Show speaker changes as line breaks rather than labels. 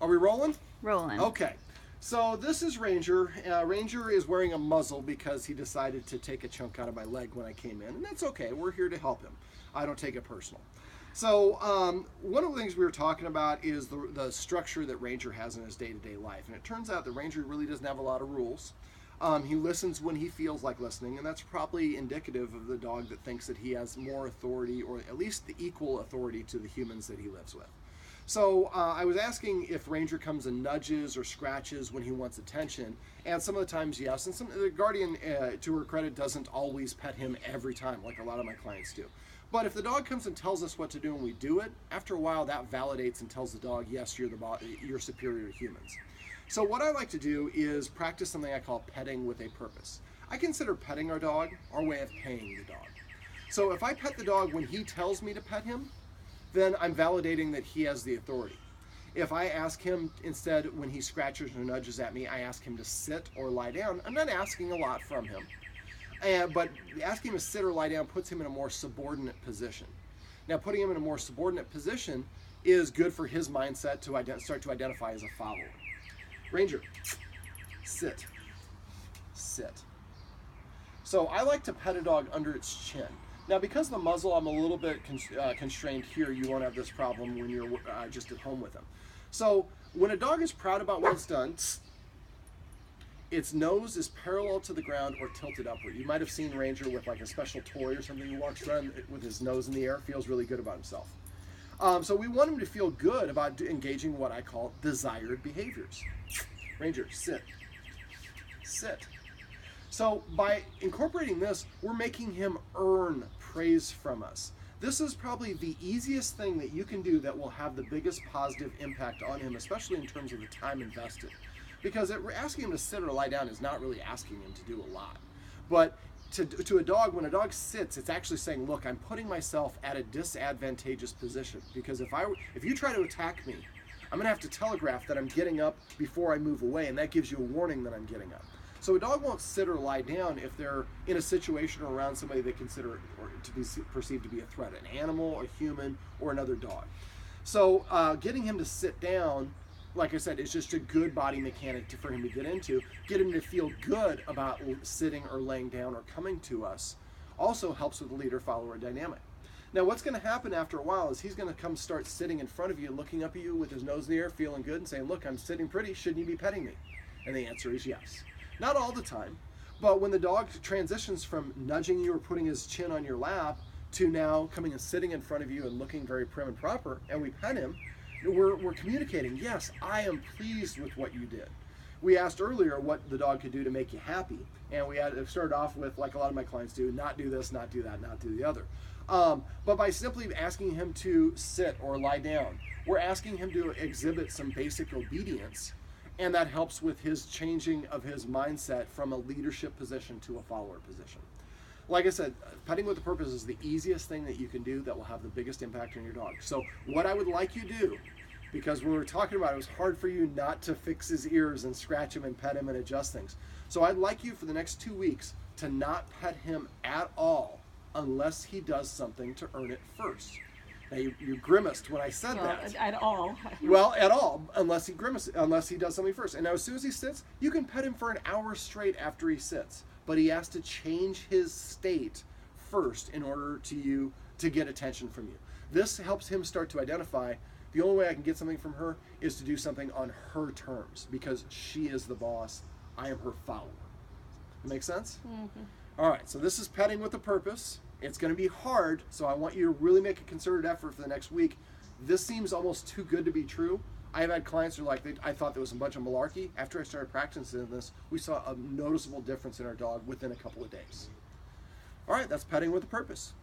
Are we rolling?
Rolling.
Okay. So this is Ranger. Ranger is wearing a muzzle because he decided to take a chunk out of my leg when I came in, and that's okay. We're here to help him. I don't take it personal. So one of the things we were talking about is the structure that Ranger has in his day-to-day life, and it turns out that Ranger really doesn't have a lot of rules. He listens when he feels like listening, and that's probably indicative of the dog that thinks that he has more authority, or at least the equal authority to the humans that he lives with. So I was asking if Ranger comes and nudges or scratches when he wants attention, and some of the times yes, and the guardian, to her credit, doesn't always pet him every time like a lot of my clients do. But if the dog comes and tells us what to do and we do it, after a while that validates and tells the dog, yes, you're superior to humans. So what I like to do is practice something I call petting with a purpose. I consider petting our dog our way of paying the dog. So if I pet the dog when he tells me to pet him, then I'm validating that he has the authority. If I ask him instead, when he scratches or nudges at me, I ask him to sit or lie down, I'm not asking a lot from him. But asking him to sit or lie down puts him in a more subordinate position. Now, putting him in a more subordinate position is good for his mindset to start to identify as a follower. Ranger, sit, sit. So I like to pet a dog under its chin. Now, because of the muzzle, I'm a little bit constrained here. You won't have this problem when you're just at home with him. So when a dog is proud about what it's done, its nose is parallel to the ground or tilted upward. You might have seen Ranger with like a special toy or something. He walks around with his nose in the air, feels really good about himself. So we want him to feel good about engaging what I call desired behaviors. Ranger, sit, sit. So by incorporating this, we're making him earn praise from us. This is probably the easiest thing that you can do that will have the biggest positive impact on him, especially in terms of the time invested. Because asking him to sit or lie down is not really asking him to do a lot. But to a dog, when a dog sits, it's actually saying, look, I'm putting myself at a disadvantageous position. Because if you try to attack me, I'm going to have to telegraph that I'm getting up before I move away, and that gives you a warning that I'm getting up. So a dog won't sit or lie down if they're in a situation or around somebody they consider or to be perceived to be a threat, an animal, a human, or another dog. So getting him to sit down, like I said, is just a good body mechanic for him to get into. Get him to feel good about sitting or laying down or coming to us also helps with the leader-follower dynamic. Now what's going to happen after a while is he's going to come start sitting in front of you, looking up at you with his nose in the air, feeling good, and saying, look, I'm sitting pretty, shouldn't you be petting me? And the answer is yes. Not all the time, but when the dog transitions from nudging you or putting his chin on your lap to now coming and sitting in front of you and looking very prim and proper, and we pet him, we're communicating, yes, I am pleased with what you did. We asked earlier what the dog could do to make you happy, and we had started off with, like a lot of my clients do, not do this, not do that, not do the other. But by simply asking him to sit or lie down, we're asking him to exhibit some basic obedience, and that helps with his changing of his mindset from a leadership position to a follower position. Like I said, petting with a purpose is the easiest thing that you can do that will have the biggest impact on your dog. So what I would like you to do, because when we were talking about it, it was hard for you not to fix his ears and scratch him and pet him and adjust things. So I'd like you for the next 2 weeks to not pet him at all unless he does something to earn it first. Now you grimaced when I said that.
At all.
Well, at all, unless he does something first. And now as soon as he sits, you can pet him for an hour straight after he sits. But he has to change his state first in order to get attention from you. This helps him start to identify the only way I can get something from her is to do something on her terms because she is the boss. I am her follower. Make sense? Mm-hmm. All right, so this is petting with a purpose. It's going to be hard, so I want you to really make a concerted effort for the next week. This seems almost too good to be true. I've had clients who are like, I thought there was a bunch of malarkey. After I started practicing this, we saw a noticeable difference in our dog within a couple of days. All right, that's petting with a purpose.